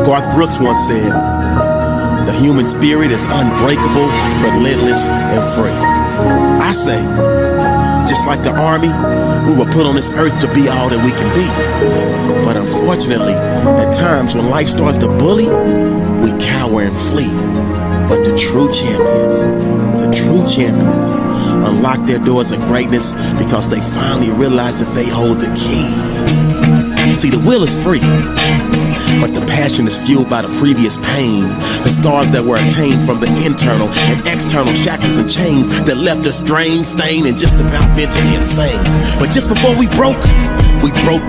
Garth Brooks once said, "The human spirit is unbreakable, relentless, and free." I say, just like the army, we were put on this earth to be all that we can be. But unfortunately, at times when life starts to bully, we cower and flee. But the true champions unlock their doors of greatness because they finally realize that they hold the key. See, the will is free, but the passion is fueled by the previous pain, the scars that were attained from the internal and external shackles and chains that left us drained, stained, and just about mentally insane. But just before we broke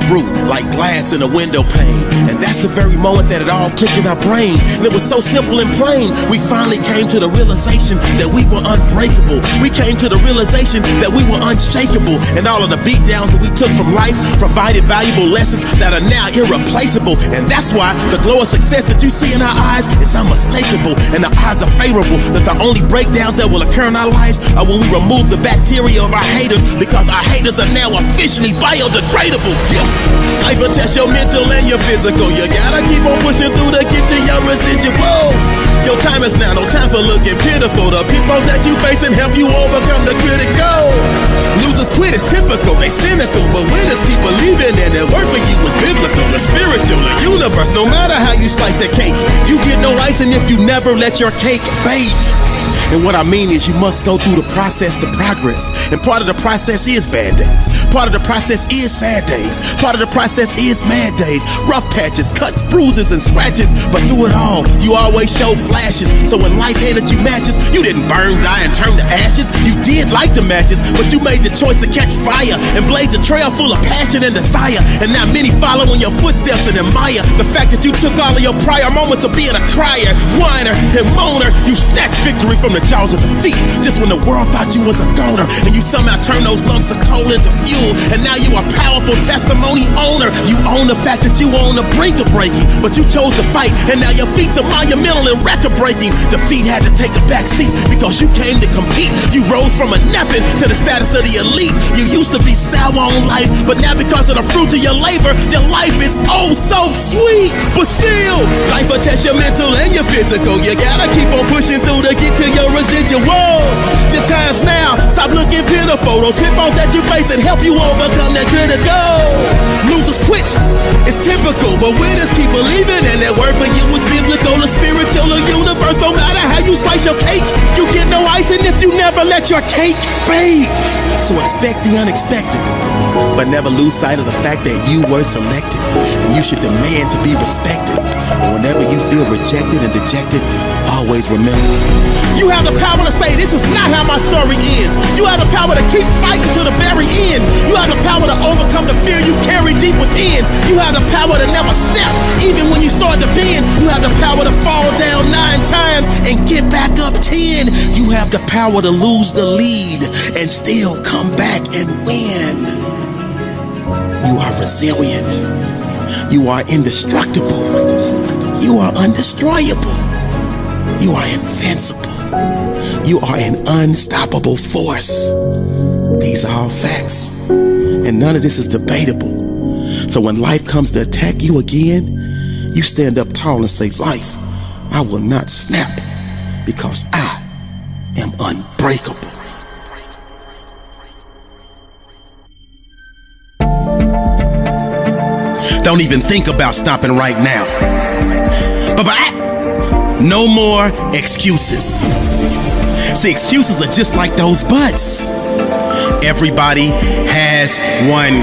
through like glass in a window pane. And that's the very moment that it all clicked in our brain. And it was so simple and plain. We finally came to the realization that we were unbreakable. We came to the realization that we were unshakable. And all of the beatdowns that we took from life provided valuable lessons that are now irreplaceable. And that's why the glow of success that you see in our eyes is unmistakable. And the odds are favorable that the only breakdowns that will occur in our lives are when we remove the bacteria of our haters, because our haters are now officially biodegradable. Yeah. Life will test your mental and your physical. You gotta keep on pushing through to get to your residual. Your time is now, no time for looking pitiful. The pitfalls that you face and help you overcome the critical. Losers quit, it's typical, they cynical, but winners keep believing that their work for you is biblical, the spiritual, the universe. No matter how you slice the cake, you get no icing if you never let your cake bake. And what I mean is you must go through the process to progress. And part of the process is bad days. Part of the process is sad days. Part of the process is mad days. Rough patches, cuts, bruises, and scratches. But through it all, you always show flashes. So when life handed you matches, you didn't burn, die, and turn to ashes. You did light the matches, but you made the choice to catch fire and blaze a trail full of passion and desire. And now many follow in your footsteps and admire the fact that you took all of your prior moments of being a crier, whiner, and moaner. You snatched victory from the jaws of defeat just when the world thought you was a goner, and you somehow turned those lumps of coal into fuel. And now you a powerful testimony owner. You own the fact that you were on the brink of breaking, but you chose to fight, and now your feats are monumental and record breaking. Defeat had to take a back seat because you came to compete. You rose from a nothing to the status of the elite. You used to be sour on life, but now because of the fruits of your labor, your life is oh so sweet. But still, life will test your mental and your physical. You gotta keep on pushing through to get to your residual. Your time's now, stop looking pitiful. Those pitfalls that you face and help you overcome that critical. Losers quit, it's typical, but winners keep believing, and that word for you is biblical, the spiritual, the universe. No matter how you slice your cake, you get no icing if you never let your cake bake. So expect the unexpected, but never lose sight of the fact that you were selected, and you should demand to be respected. And whenever you feel rejected and dejected, always remember, you have the power to say, this is not how my story ends. You have the power to keep fighting to the very end. You have the power to overcome the fear you carry deep within. You have the power to never snap, even when you start to bend. You have the power to fall down 9 times and get back up 10. You have the power to lose the lead and still come back and win. You are resilient. You are indestructible. You are undestroyable. You are invincible. You are an unstoppable force. These are all facts, and none of this is debatable. So when life comes to attack you again, you stand up tall and say, life, I will not snap, because I am unbreakable. Don't even think about stopping right now. No more excuses. See, excuses are just like those butts. Everybody has one.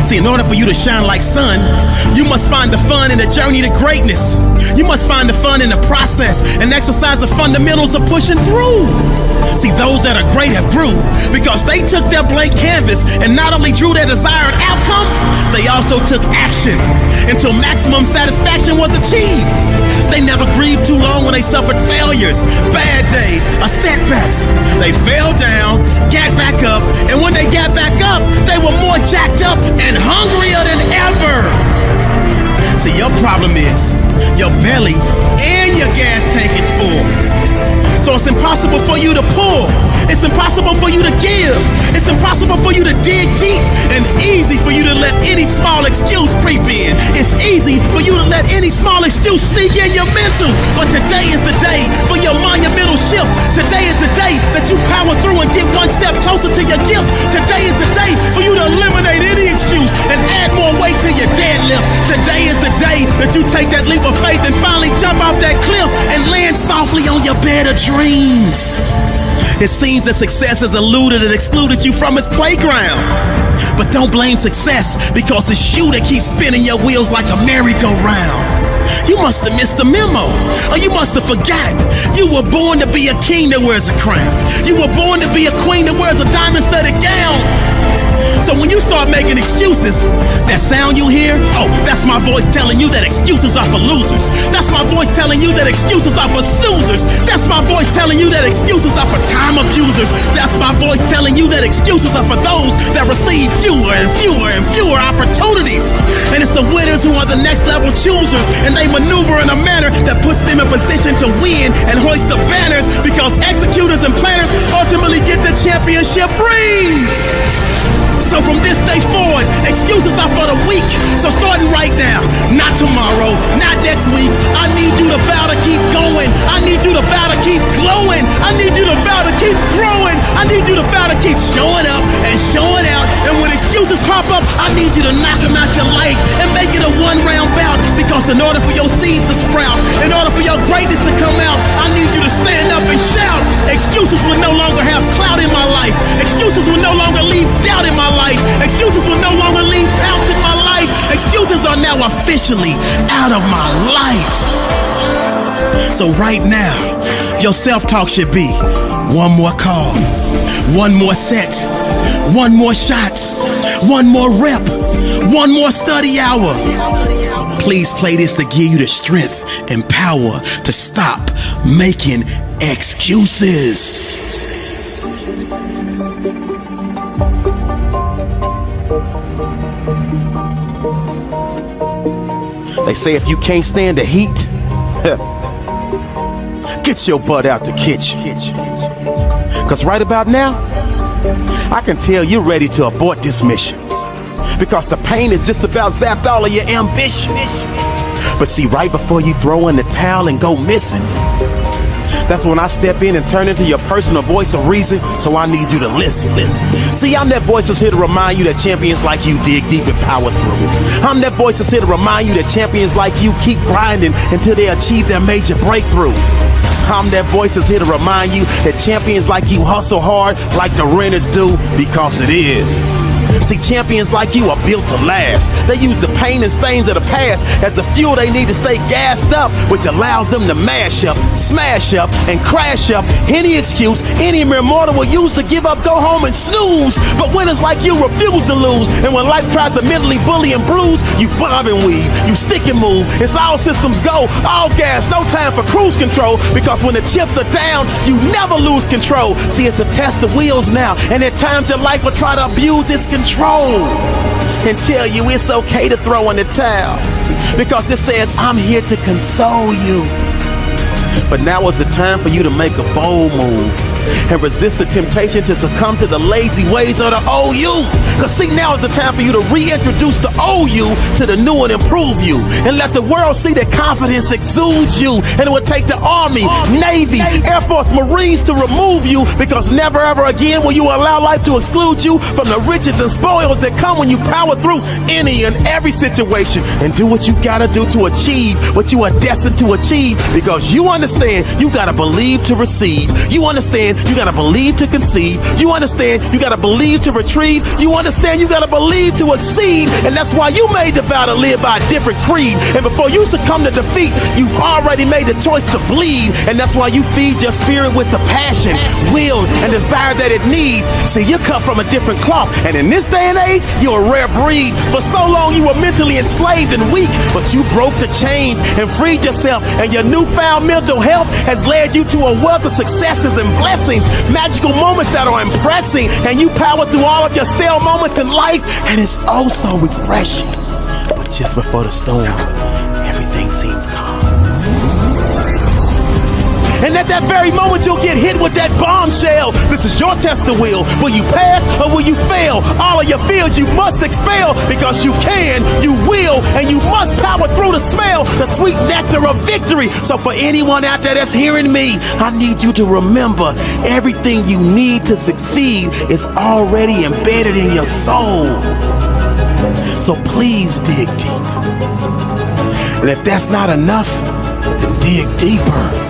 See, in order for you to shine like sun, you must find the fun in the journey to greatness. You must find the fun in the process and exercise the fundamentals of pushing through. See, those that are great have grew because they took their blank canvas and not only drew their desired outcome, they also took action until maximum satisfaction was achieved. They never grieved too long when they suffered failures, bad days, or setbacks. They fell down, got back up, and when they got back up, they were more jacked up and hungrier than ever. See, your problem is your belly and your gas tank is full. So it's impossible for you to pull. It's impossible for you to give. It's impossible for you to dig deep, and easy for you to let any small excuse creep in. It's easy for you to let any small excuse sneak in your mental. But today is the day for your monumental shift. Today is the day that you power through and get one step closer to your gift. Today is the day for you to eliminate any excuse and add more weight to your deadlift. Today is the day that you take that leap of faith and finally jump off that cliff and land softly on your bed of dreams. It seems that success has eluded and excluded you from its playground. But don't blame success, because it's you that keeps spinning your wheels like a merry-go-round. You must have missed the memo, or you must have forgot. You were born to be a king that wears a crown. You were born to be a queen that wears a diamond-studded gown. So when you start making excuses, that sound you hear, oh, that's my voice telling you that excuses are for losers. That's my voice telling you that excuses are for snoozers. That's my voice telling you that excuses are for time abusers. That's my voice telling you that excuses are for those that receive fewer and fewer and fewer opportunities. And it's the winners who are the next level choosers, and they maneuver in a manner that puts them in position to win and hoist the banners, because executors and planners ultimately get the championship rings. So from this day forward, excuses are for the weak. So starting right now, not tomorrow, not next week, I need you to vow to keep going. I need you to vow to keep glowing. I need you to vow to keep growing. I need you to vow to keep showing up and showing out. And when excuses pop up, I need you to knock them out your life and make it a one-round bout. Because in order for your seeds to sprout, in order for your greatness to come out, I need you to stand up and shout. Excuses will no longer have clout in my life. Excuses will no longer leave doubt in my life. Excuses will no longer leave doubts in my life. Excuses are now officially out of my life. So right now, your self-talk should be one more call, one more set, one more shot, one more rep, one more study hour. Please play this to give you the strength and power to stop making excuses. They say if you can't stand the heat, get your butt out the kitchen. Because right about now, I can tell you're ready to abort this mission. Because the pain has just about zapped all of your ambition. But see, right before you throw in the towel and go missing, that's when I step in and turn into your personal voice of reason. So I need you to listen. See, I'm that voice that's here to remind you that champions like you dig deep and power through. I'm that voice that's here to remind you that champions like you keep grinding until they achieve their major breakthrough. I'm that voice that's here to remind you that champions like you hustle hard like the renters do, because it is. See, champions like you are built to last. They use the pain and stains of the past as the fuel they need to stay gassed up, which allows them to mash up, smash up, and crash up any excuse any mere mortal will use to give up, go home, and snooze. But winners like you refuse to lose. And when life tries to mentally bully and bruise, you bob and weave, you stick and move. It's all systems go, all gas, no time for cruise control. Because when the chips are down, you never lose control. See, it's a test of wheels now, and at times your life will try to abuse its control and tell you it's okay to throw in the towel, because it says I'm here to console you. But now is the time for you to make a bold move and resist the temptation to succumb to the lazy ways of the old you. Cause see, now is the time for you to reintroduce the old you to the new and improve you, and let the world see that confidence exudes you. And it would take the Army, Navy, Air Force, Marines to remove you, because never ever again will you allow life to exclude you from the riches and spoils that come when you power through any and every situation and do what you gotta do to achieve what you are destined to achieve. Because you understand you gotta believe to receive. You understand you gotta believe to conceive. You understand you gotta believe to retrieve. You understand you gotta believe to exceed. And that's why you made the vow to live by a different creed. And before you succumb to defeat, you've already made the choice to bleed. And that's why you feed your spirit with the passion, will, and desire that it needs. See, you cut from a different cloth, and in this day and age, you're a rare breed. For so long you were mentally enslaved and weak, but you broke the chains and freed yourself, and your newfound mental health has led you to a wealth of successes and blessings, magical moments that are impressing, and you power through all of your stale moments in life, and it's oh so refreshing. But just before the storm, everything seems calm. And at that very moment, you'll get hit with that bombshell. This is your test of will. Will you pass or will you fail? All of your fears you must expel, because you can, you will, and you must power through to smell the sweet nectar of victory. So for anyone out there that's hearing me, I need you to remember, everything you need to succeed is already embedded in your soul. So please dig deep. And if that's not enough, then dig deeper.